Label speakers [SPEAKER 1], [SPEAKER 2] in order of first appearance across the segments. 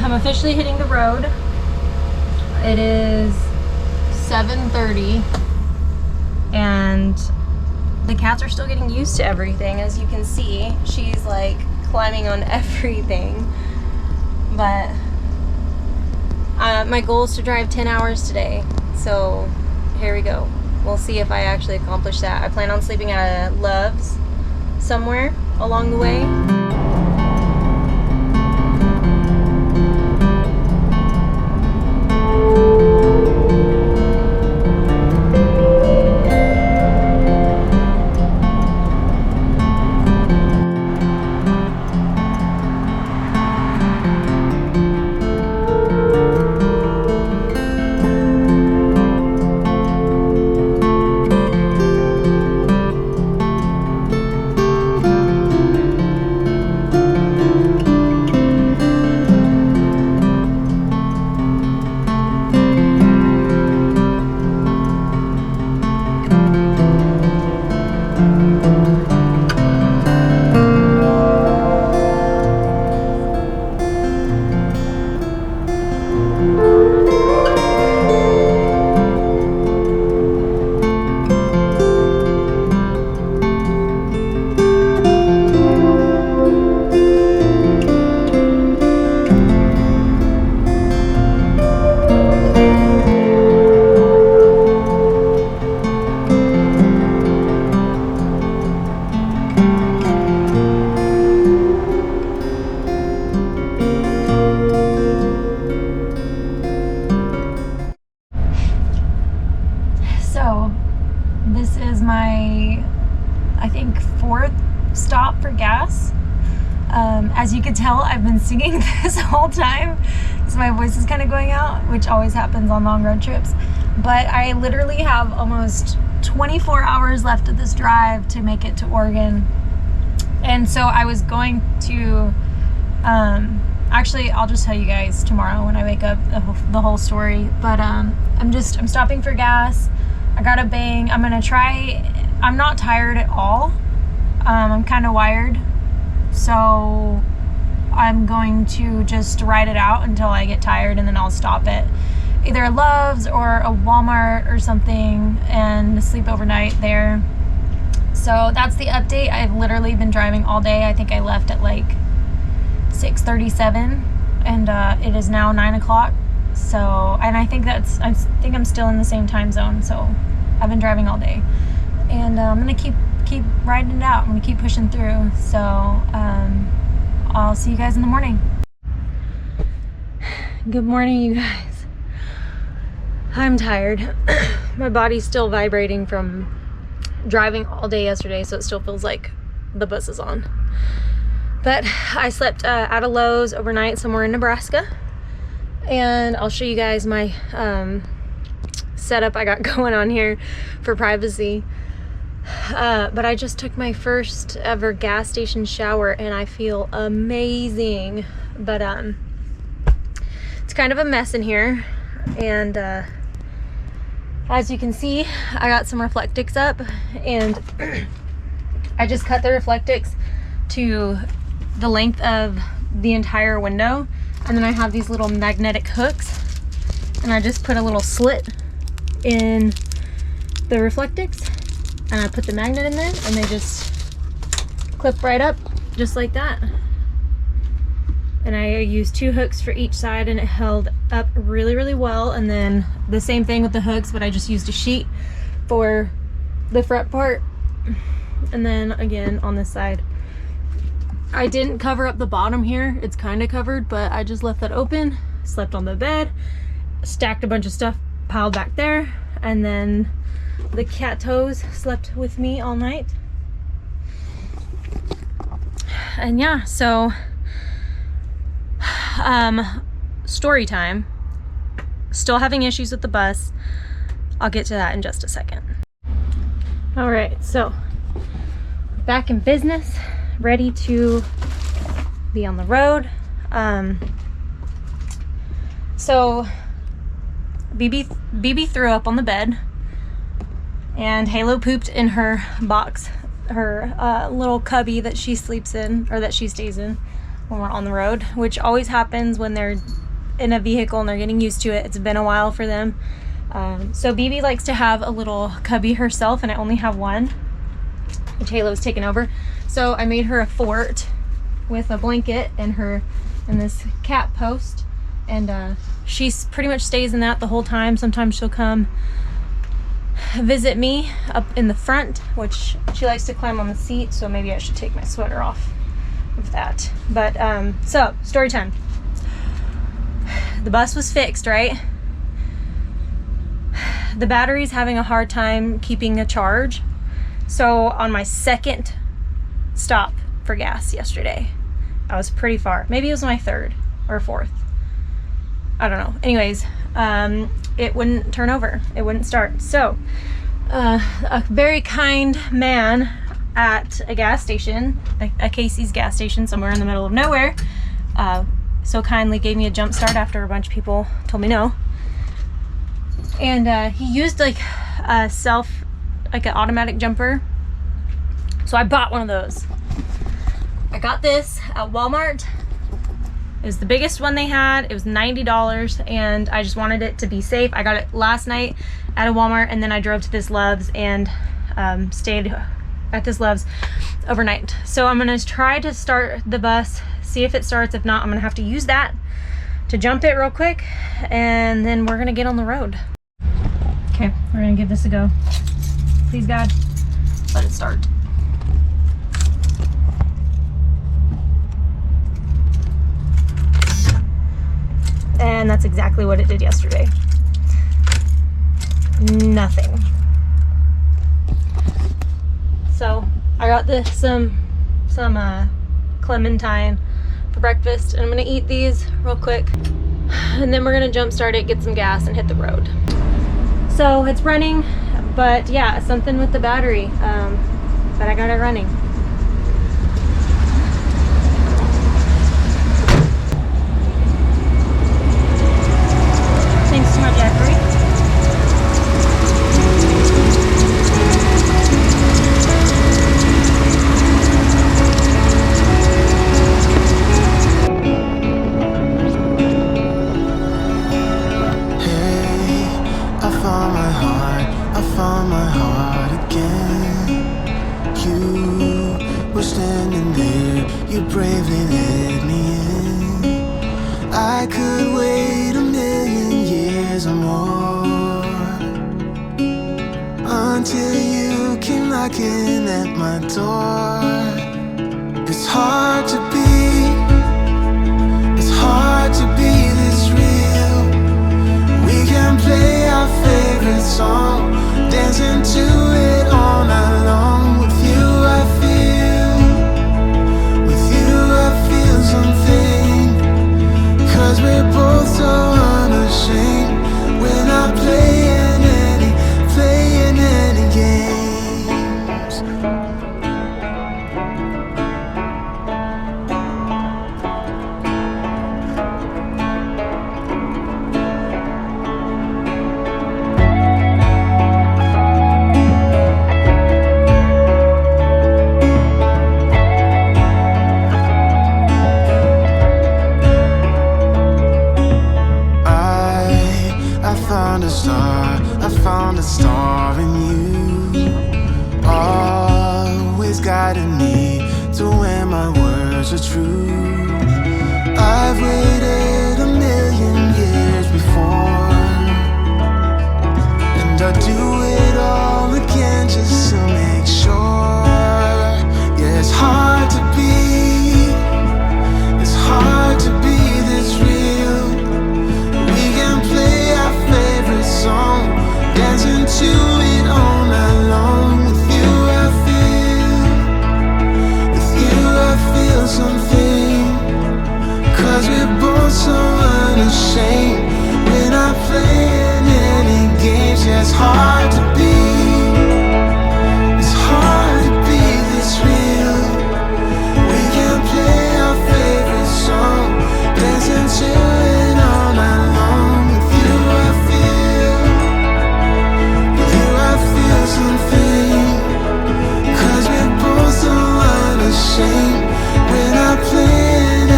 [SPEAKER 1] I'm officially hitting the road. It is 7:30 and the cats are still getting used to everything. As you can see, she's like climbing on everything. But my goal is to drive 10 hours today. So here we go. We'll see if I actually accomplish that. I plan on sleeping at a Love's somewhere along the way. This is my, I think, 4th stop for gas. As you can tell, I've been singing this whole time because my voice is kind of going out, which always happens on long road trips. But I literally have almost 24 hours left of this drive to make it to Oregon. And so I was going to, actually, I'll just tell you guys tomorrow when I wake up the whole story. But I'm stopping for gas. I got a bang. I'm gonna try. I'm not tired at all. I'm kind of wired, so I'm going to just ride it out until I get tired, and then I'll stop at either a Love's or a Walmart or something and sleep overnight there. So that's the update. I've literally been driving all day. I think I left at like 6:37, and it is now 9 o'clock. So, and I think I'm still in the same time zone. So I've been driving all day, and I'm gonna keep riding it out. I'm gonna keep pushing through. So I'll see you guys in the morning. Good morning, you guys. I'm tired. My body's still vibrating from driving all day yesterday, so it still feels like the bus is on. But I slept at a Lowe's overnight somewhere in Nebraska, and I'll show you guys my setup I got going on here for privacy. But I just took my first ever gas station shower and I feel amazing. But it's kind of a mess in here, and as you can see, I got some Reflectix up, and I just cut the Reflectix to the length of the entire window, and then I have these little magnetic hooks, and I just put a little slit in the Reflectix, and I put the magnet in there, and they just clip right up just like that. And I used 2 hooks for each side, and it held up really, really well. And then the same thing with the hooks, but I just used a sheet for the front part, and then again on this side. I didn't cover up the bottom here. It's kind of covered, but I just left that open, slept on the bed, stacked a bunch of stuff piled back there, and then the cat toes slept with me all night. And yeah, so story time. Still having issues with the bus. I'll get to that in just a second. All right, so back in business, ready to be on the road. So BB threw up on the bed, and Halo pooped in her box, her little cubby that she sleeps in, or that she stays in. when we're on the road, which always happens when they're in a vehicle and they're getting used to it. It's been a while for them. So BB likes to have a little cubby herself, and I only have one, which Halo's taken over. So I made her a fort with a blanket and this cat post, and she's pretty much stays in that the whole time. Sometimes she'll come visit me up in the front, which she likes to climb on the seat, so maybe I should take my sweater off of that. But so story time. The bus was fixed, right? The battery's having a hard time keeping a charge. So on my second stop for gas yesterday, I was pretty far. Maybe it was my third or fourth. I don't know. Anyways, it wouldn't turn over. It wouldn't start. So a very kind man at a gas station, a Casey's gas station somewhere in the middle of nowhere, so kindly gave me a jump start after a bunch of people told me no. And he used like an automatic jumper. So I bought one of those. I got this at Walmart. It was the biggest one they had. It was $90, and I just wanted it to be safe. I got it last night at a Walmart, and then I drove to this Love's and stayed at this Love's overnight. So I'm gonna try to start the bus, see if it starts. If not, I'm gonna have to use that to jump it real quick, and then we're gonna get on the road. Okay, we're gonna give this a go. Please God, let it start. And that's exactly what it did yesterday. Nothing. So I got some clementine for breakfast, and I'm gonna eat these real quick, and then we're gonna jump start it, get some gas, and hit the road. So it's running, but yeah, something with the battery, but I got it running. Thanks to my Jackery.
[SPEAKER 2] Bravely let me in. I could wait 1,000,000 years or more until you came knocking at my door. It's hard to be this real. We can play our favorite song, dancing to it all night long. With you I feel something, 'cause we're both so unashamed. We're not playing any games. I found a star in you, always guiding me to where my words are true. I've waited 1,000,000 years before, and I'll do it all again just to make sure. Yeah, it's hard to be this real. We can play our favorite song, dancing to it all night long. With you I feel something, 'cause we're both so unashamed. We're not playing any games. Yeah, it's hard to be this real. We can play our favorite song, dancing to it all night long. With you I feel something, 'cause we're both so unashamed. We're not playing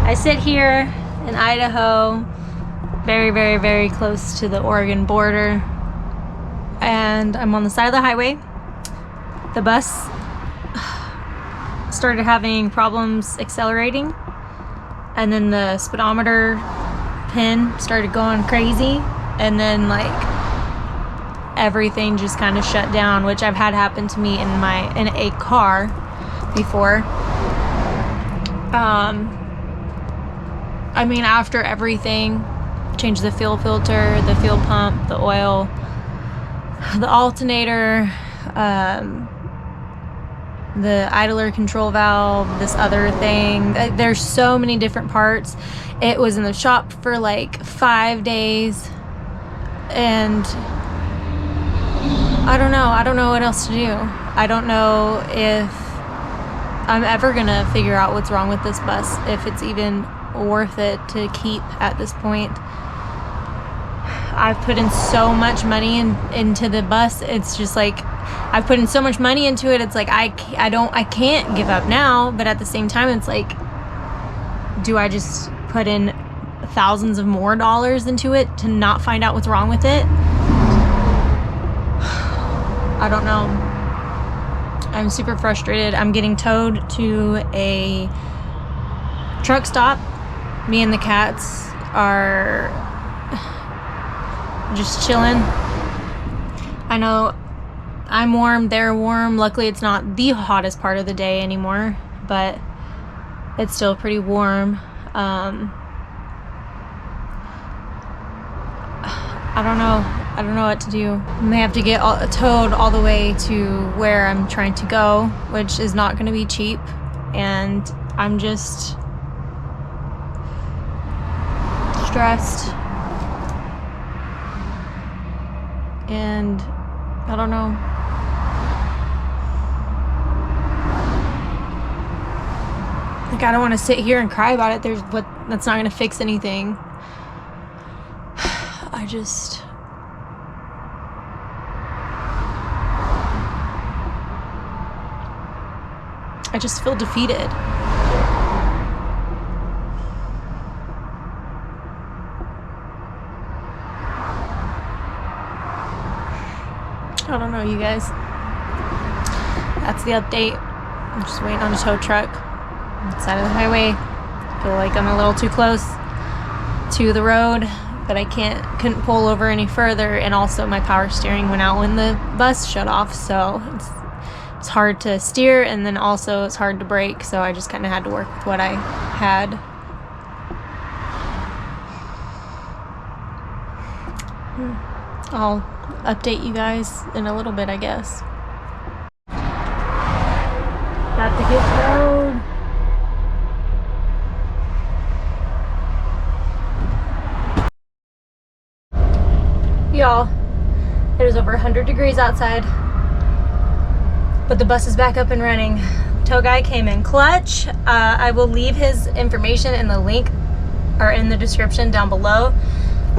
[SPEAKER 1] I sit here in Idaho, very, very, very close to the Oregon border, and I'm on the side of the highway. The bus started having problems accelerating, and then the speedometer pin started going crazy, and then like everything just kind of shut down, which I've had happen to me in a car before. I mean, after everything, change the fuel filter, the fuel pump, the oil, the alternator, the idler control valve, this other thing. There's so many different parts. It was in the shop for like 5 days, and I don't know what else to do. I don't know if I'm ever gonna figure out what's wrong with this bus, if it's even worth it to keep at this point. I've put in so much money into the bus. It's just like I've put in so much money into it. It's like I can't give up now, but at the same time it's like, do I just put in thousands of more dollars into it to not find out what's wrong with it? I don't know. I'm super frustrated. I'm getting towed to a truck stop. Me and the cats are just chilling. I know I'm warm, they're warm. Luckily it's not the hottest part of the day anymore, but it's still pretty warm. I don't know what to do. I may have to get towed all the way to where I'm trying to go, which is not going to be cheap, and I'm just stressed, and I don't know. Like, I don't want to sit here and cry about it. That's not going to fix anything. I just feel defeated. I don't know, you guys. That's the update. I'm just waiting on a tow truck on the side of the highway. Feel like I'm a little too close to the road, but I couldn't pull over any further, and also my power steering went out when the bus shut off, so it's hard to steer, and then also it's hard to brake, so I just kind of had to work with what I had. I'll update you guys in a little bit, I guess. Got to hit the road. Y'all, it was over 100 degrees outside, but the bus is back up and running. Tow guy came in clutch. I will leave his information in the link or in the description down below.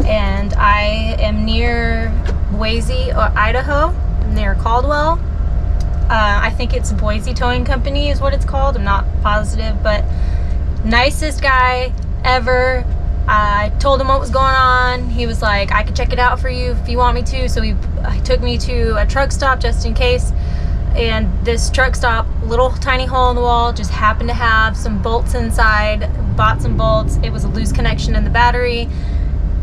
[SPEAKER 1] And I am near Boise, or Idaho, near Caldwell. I think it's Boise Towing Company is what it's called. I'm not positive, but nicest guy ever. I told him what was going on. He was like, I could check it out for you if you want me to. So he took me to a truck stop just in case. And this truck stop, little tiny hole in the wall, just happened to have some bolts inside. Bought some bolts. It was a loose connection in the battery.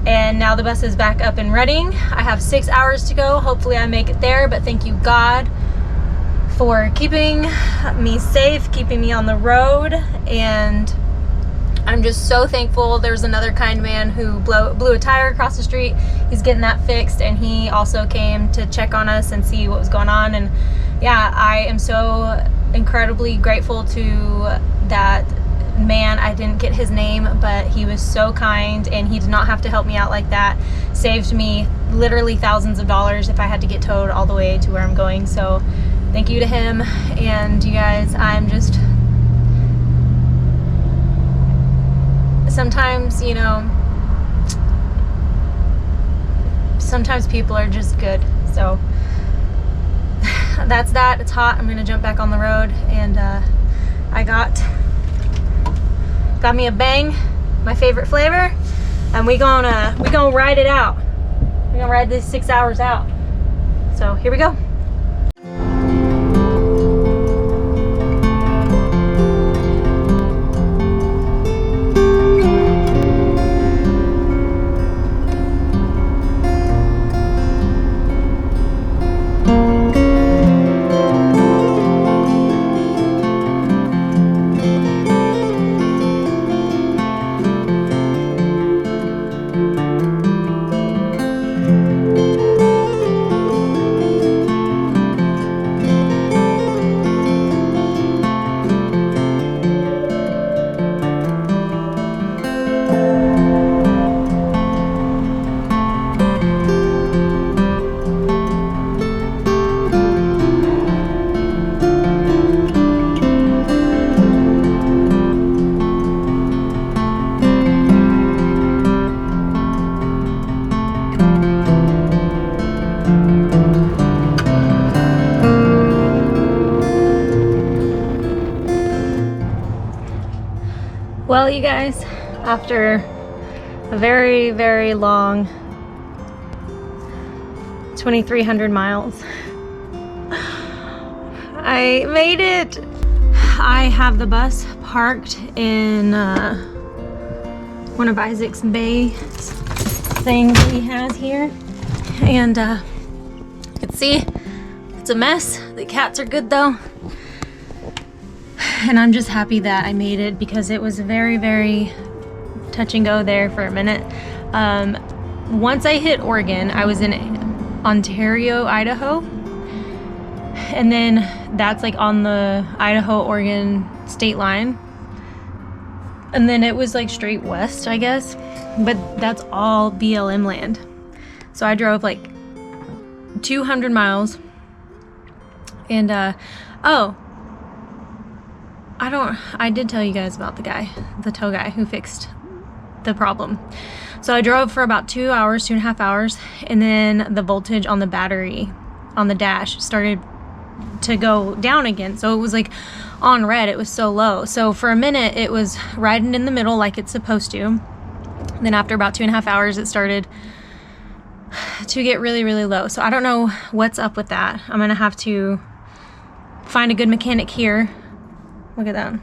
[SPEAKER 1] And now the bus is back up and running. I have 6 hours to go. Hopefully I make it there, but thank you, God, for keeping me safe, keeping me on the road, and I'm just so thankful. There's another kind man who blew a tire across the street. He's getting that fixed, and he also came to check on us and see what was going on. And yeah, I am so incredibly grateful to that man. I didn't get his name, but he was so kind, and he did not have to help me out like that. Saved me literally thousands of dollars if I had to get towed all the way to where I'm going. So thank you to him. And you guys, I'm just, sometimes, you know, sometimes people are just good. So that's that. It's hot. I'm gonna jump back on the road, and I got Got me a Bang, my favorite flavor, and we gonna ride it out. We're gonna ride this 6 hours out. So here we go. Well, you guys, after a very, very long 2,300 miles, I made it. I have the bus parked in one of Isaac's bay things that he has here, and you can see it's a mess. The cats are good though. And I'm just happy that I made it because it was very, very touch and go there for a minute. Once I hit Oregon, I was in Ontario, Idaho. And then that's like on the Idaho-Oregon state line. And then it was like straight west, I guess. But that's all BLM land. So I drove like 200 miles. And, oh. I did tell you guys about the tow guy who fixed the problem. So I drove for about 2 hours, 2.5 hours, and then the voltage on the battery on the dash started to go down again. So it was like on red, it was so low. So for a minute it was riding in the middle like it's supposed to. Then after about 2.5 hours, it started to get really, really low. So I don't know what's up with that. I'm gonna have to find a good mechanic here. Look at that.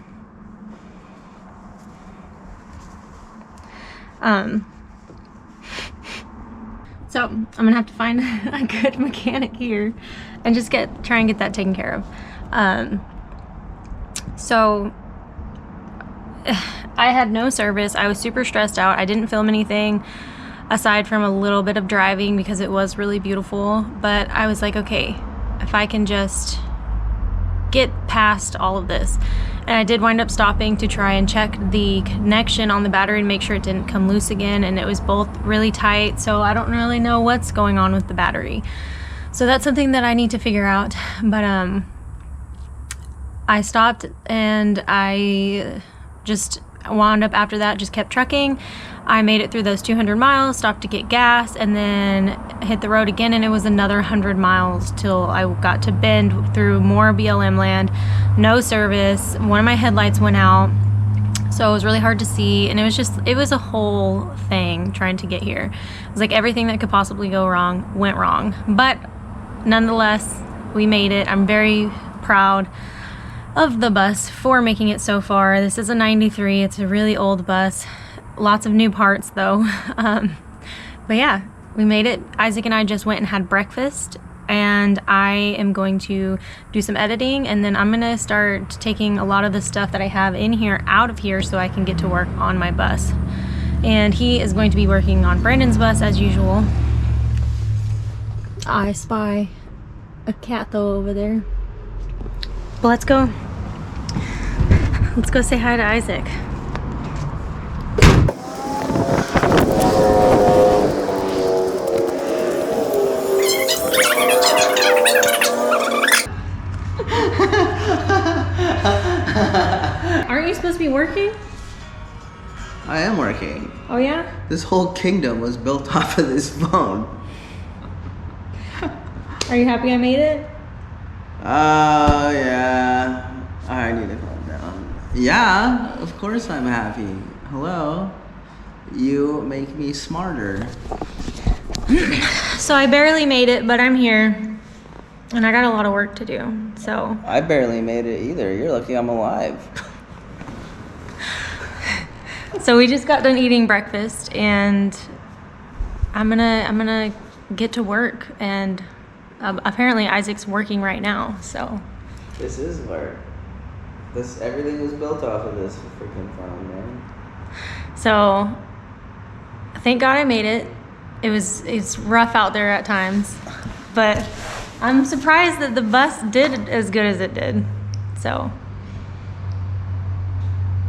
[SPEAKER 1] So I'm gonna have to find a good mechanic here and just try and get that taken care of. So I had no service. I was super stressed out. I didn't film anything aside from a little bit of driving because it was really beautiful. But I was like, okay, if I can just get past all of this. And I did wind up stopping to try and check the connection on the battery and make sure it didn't come loose again, and it was both really tight, so I don't really know what's going on with the battery. So that's something that I need to figure out. But I stopped and I just wound up after that, just kept trucking. I made it through those 200 miles, stopped to get gas, and then hit the road again, and it was another 100 miles till I got to Bend through more BLM land. No service. One of my headlights went out, so it was really hard to see, and it was a whole thing trying to get here. It was like everything that could possibly go wrong went wrong, but nonetheless, we made it. I'm very proud of the bus for making it so far. This is a 93. It's a really old bus. Lots of new parts though. But yeah, we made it. Isaac and I just went and had breakfast, and I am going to do some editing, and then I'm gonna start taking a lot of the stuff that I have in here out of here so I can get to work on my bus. And he is going to be working on Brandon's bus as usual. I spy a cat though over there. But let's go say hi to Isaac. Aren't you supposed to be working?
[SPEAKER 3] I am working.
[SPEAKER 1] Oh yeah?
[SPEAKER 3] This whole kingdom was built off of this phone.
[SPEAKER 1] Are you happy I made it?
[SPEAKER 3] Yeah. I need to calm down. Yeah, of course I'm happy. Hello. You make me smarter.
[SPEAKER 1] So I barely made it, but I'm here. And I got a lot of work to do, so.
[SPEAKER 3] I barely made it either. You're lucky I'm alive.
[SPEAKER 1] So we just got done eating breakfast, and I'm gonna get to work, and apparently Isaac's working right now, so.
[SPEAKER 3] This is work. Everything was built off of this freaking farm, man.
[SPEAKER 1] So, thank God I made it. It's rough out there at times, but I'm surprised that the bus did as good as it did. So,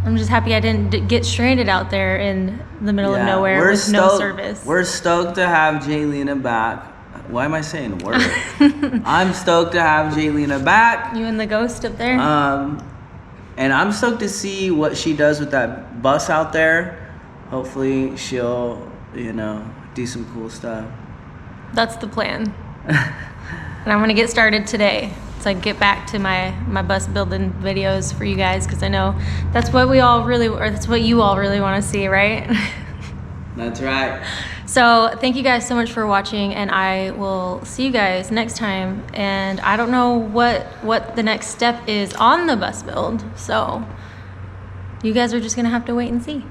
[SPEAKER 1] I'm just happy I didn't get stranded out there in the middle of nowhere with no service.
[SPEAKER 3] We're stoked to have Jaylena back. Why am I saying word? I'm stoked to have Jaylena back.
[SPEAKER 1] You and the ghost up there?
[SPEAKER 3] And I'm stoked to see what she does with that bus out there. Hopefully she'll, do some cool stuff.
[SPEAKER 1] That's the plan. And I'm gonna get started today. So I can get back to my bus building videos for you guys, because I know that's what you all really want to see, right?
[SPEAKER 3] That's right.
[SPEAKER 1] So thank you guys so much for watching, and I will see you guys next time. And I don't know what the next step is on the bus build, so you guys are just gonna have to wait and see.